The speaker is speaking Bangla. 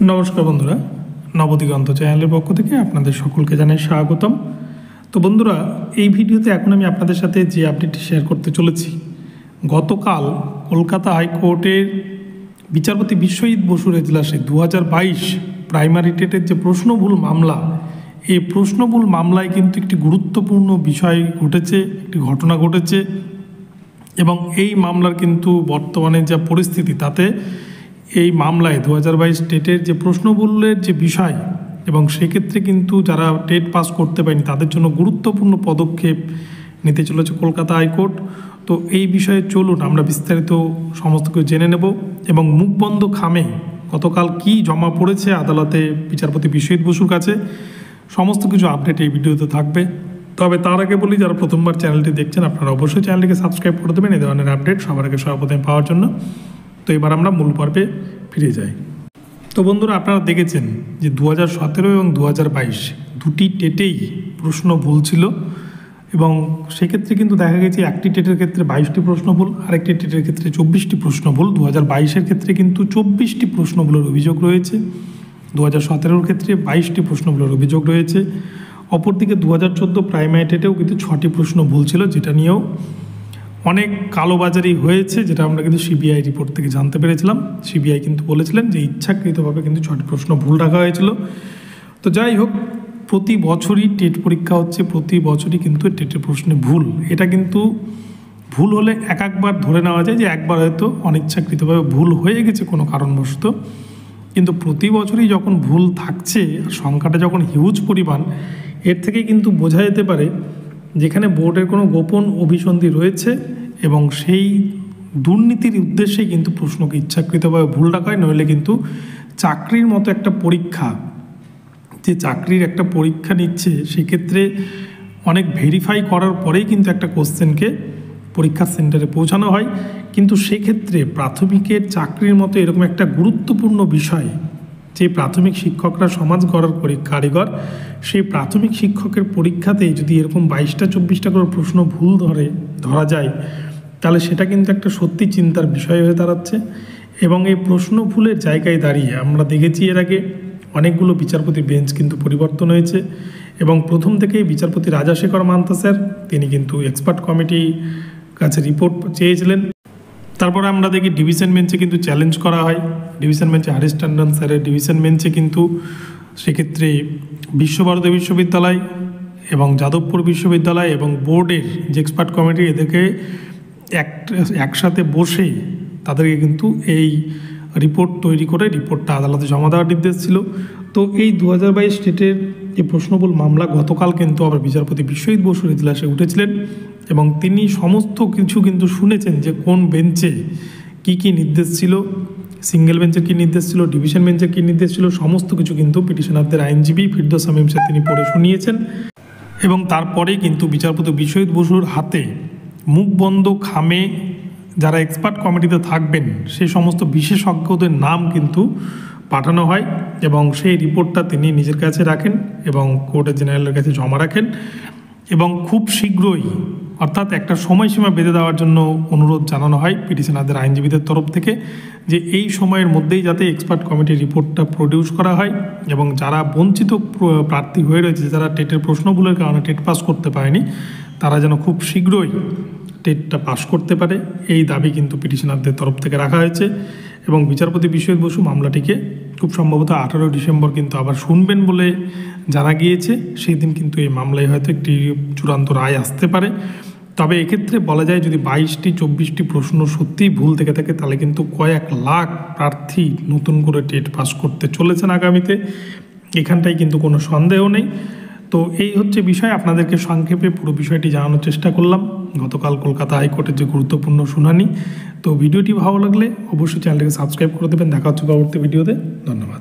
নমস্কার বন্ধুরা, নবদিগন্ত চ্যানেলের পক্ষ থেকে আপনাদের সকলকে জানাই স্বাগতম। তো বন্ধুরা, এই ভিডিওতে এখন আমি আপনাদের সাথে যে আপডেটটি শেয়ার করতে চলেছি, গতকাল কলকাতা হাইকোর্টের বিচারপতি বিশ্বজিৎ বসুর এজলাসে 2022 প্রাইমারি টেটের যে প্রশ্নভুল মামলা, এই প্রশ্নভুল মামলায় কিন্তু একটি গুরুত্বপূর্ণ বিষয় ঘটেছে, একটি ঘটনা ঘটেছে। এবং এই মামলার কিন্তু বর্তমানে যা পরিস্থিতি, তাতে এই মামলায় 2022 টেটের যে প্রশ্নভুলের যে বিষয়, এবং সেক্ষেত্রে কিন্তু যারা টেট পাস করতে পারেনি তাদের জন্য গুরুত্বপূর্ণ পদক্ষেপ নিতে চলেছে কলকাতা হাইকোর্ট। তো এই বিষয়ে চলুন আমরা বিস্তারিত সমস্ত কিছু জেনে নেব। এবং মুখবন্ধ খামে গতকাল কি জমা পড়েছে আদালতে বিচারপতি বিশ্বজিৎ বসুর কাছে, সমস্ত কিছু আপডেট এই ভিডিওতে থাকবে। তবে তার আগে বলি, যারা প্রথমবার চ্যানেলটি দেখছেন আপনারা অবশ্যই চ্যানেলটিকে সাবস্ক্রাইব করে দেবেন এই ধরনের আপডেট সবার আগে সর্বপ্রথম পাওয়ার জন্য। তো এবার আমরা মূল পর্বে ফিরে যাই। তো বন্ধুরা, আপনারা দেখেছেন যে 2017 এবং 2022 দুটি টেটেই প্রশ্ন ভুল ছিল। এবং সেক্ষেত্রে কিন্তু দেখা গেছে একটি টেটের ক্ষেত্রে 22টি প্রশ্ন ভুল, আরেকটি টেটের ক্ষেত্রে 24টি প্রশ্ন ভুল। 2022-এর ক্ষেত্রে কিন্তু 24টি প্রশ্ন ভুলের অভিযোগ রয়েছে, 2017-এর ক্ষেত্রে 22টি প্রশ্ন ভুলের অভিযোগ রয়েছে। অপরদিকে 2014 প্রাইমারি টেটেও কিন্তু 6টি প্রশ্ন ভুল ছিল, যেটা নিয়েও অনেক কালোবাজারি হয়েছে, যেটা আমরা কিন্তু সিবিআই রিপোর্ট থেকে জানতে পেরেছিলাম। সিবিআই কিন্তু বলেছিলেন যে ইচ্ছাকৃতভাবে কিন্তু 6টি প্রশ্ন ভুল রাখা হয়েছিল। তো যাই হোক, প্রতি বছরই টেট পরীক্ষা হচ্ছে, প্রতি বছরই কিন্তু টেটের প্রশ্নে ভুল। এটা কিন্তু ভুল হলে একবার ধরে নেওয়া যায় যে একবার হয়তো অনিচ্ছাকৃতভাবে ভুল হয়ে গেছে কোনো কারণবশত, কিন্তু প্রতি বছরই যখন ভুল থাকছে, সংখ্যাটা যখন হিউজ পরিমাণ, এর থেকে কিন্তু বোঝা যেতে পারে যেখানে বোর্ডের কোনো গোপন অভিসন্ধি রয়েছে এবং সেই দুর্নীতির উদ্দেশ্যে কিন্তু প্রশ্নকে ইচ্ছাকৃতভাবে ভুল রাখা হয়। নইলে কিন্তু চাকরির মতো একটা পরীক্ষা, যে চাকরির একটা পরীক্ষা নিচ্ছে, সেক্ষেত্রে অনেক ভেরিফাই করার পরেই কিন্তু একটা কোশ্চেনকে পরীক্ষার সেন্টারে পৌঁছানো হয়। কিন্তু সেক্ষেত্রে প্রাথমিকের চাকরির মতো এরকম একটা গুরুত্বপূর্ণ বিষয়, যে প্রাথমিক শিক্ষকরা সমাজ গড়ার কারিগর, সেই প্রাথমিক শিক্ষকের পরীক্ষাতেই যদি এরকম 22টা 24টা করে প্রশ্ন ভুল ধরা যায়, তাহলে সেটা কিন্তু একটা সত্যি চিন্তার বিষয় হয়ে দাঁড়াচ্ছে। এবং এই প্রশ্ন ভুলের জায়গায় দাঁড়িয়ে আমরা দেখেছি এর আগে অনেকগুলো বিচারপতি বেঞ্চ কিন্তু পরিবর্তন হয়েছে। এবং প্রথম থেকেই বিচারপতি রাজাশেখর মান্তা স্যার, তিনি কিন্তু এক্সপার্ট কমিটির কাছে রিপোর্ট চেয়েছিলেন। তারপরে আমরা দেখি ডিভিশন বেঞ্চে কিন্তু চ্যালেঞ্জ করা হয়, ডিভিশন বেঞ্চে হরিশ টন্ডন স্যারের ডিভিশন বেঞ্চে কিন্তু সেক্ষেত্রে বিশ্বভারতী বিশ্ববিদ্যালয় এবং যাদবপুর বিশ্ববিদ্যালয় এবং বোর্ডের যে এক্সপার্ট কমিটি, এদেরকে একসাথে বসে তাদেরকে কিন্তু এই রিপোর্ট তৈরি করে রিপোর্টটা আদালতে জমা দেওয়ার নির্দেশ ছিল। তো এই 2022 টেটের যে প্রশ্নভুল মামলা গতকাল কিন্তু আবার বিচারপতি বিশ্বজিৎ বসুর এজলাসে উঠেছিলেন এবং তিনি সমস্ত কিছু কিন্তু শুনেছেন যে কোন বেঞ্চে কি কি নির্দেশ ছিল, সিঙ্গেল বেঞ্চের কী নির্দেশ ছিল, ডিভিশন বেঞ্চের কী নির্দেশ ছিল, সমস্ত কিছু কিন্তু পিটিশনারদের আইনজীবী ফিরদৌস শামীম স্যার তিনি পড়ে শুনিয়েছেন। এবং তারপরেই কিন্তু বিচারপতি বিশ্বজিৎ বসুর হাতে মুখবন্ধ খামে যারা এক্সপার্ট কমিটিতে থাকবেন সেই সমস্ত বিশেষজ্ঞদের নাম কিন্তু পাঠানো হয় এবং সেই রিপোর্টটা তিনি নিজের কাছে রাখেন এবং কোর্টের জেনারেলের কাছে জমা রাখেন। এবং খুব শীঘ্রই, অর্থাৎ একটা সময়সীমা বেঁধে দেওয়ার জন্য অনুরোধ জানানো হয় পিটিশনারদের আইনজীবীদের তরফ থেকে, যে এই সময়ের মধ্যেই যাতে এক্সপার্ট কমিটির রিপোর্টটা প্রডিউস করা হয় এবং যারা বঞ্চিত প্রার্থী হয়ে রয়েছে, যারা টেটের প্রশ্নগুলোর কারণে টেট পাস করতে পারেনি, তারা যেন খুব শীঘ্রই টেটটা পাস করতে পারে, এই দাবি কিন্তু পিটিশনারদের তরফ থেকে রাখা হয়েছে। এবং বিচারপতি বিশ্বজিৎ বসু মামলাটিকে খুব সম্ভবত 18 ডিসেম্বর কিন্তু আবার শুনবেন বলে জানা গিয়েছে। সেই দিন কিন্তু এই মামলায় হয়তো একটি চূড়ান্ত রায় আসতে পারে। তবে এক্ষেত্রে বলা যায়, যদি 22টি 24টি প্রশ্ন সত্যিই ভুল থেকে থাকে, তাহলে কিন্তু কয়েক লাখ প্রার্থী নতুন করে টেট পাস করতে চলেছেন আগামীতে, এখানটায় কিন্তু কোনো সন্দেহ নেই। তো এই হচ্ছে বিষয়, আপনাদেরকে সংক্ষেপে পুরো বিষয়টি জানানোর চেষ্টা করলাম গতকাল কলকাতা হাইকোর্টের যে গুরুত্বপূর্ণ শুনানি। তো ভিডিওটি ভালো লাগলে অবশ্যই চ্যানেলটিকে সাবস্ক্রাইব করে দেবেন। দেখা হচ্ছে পরবর্তী ভিডিওতে। ধন্যবাদ।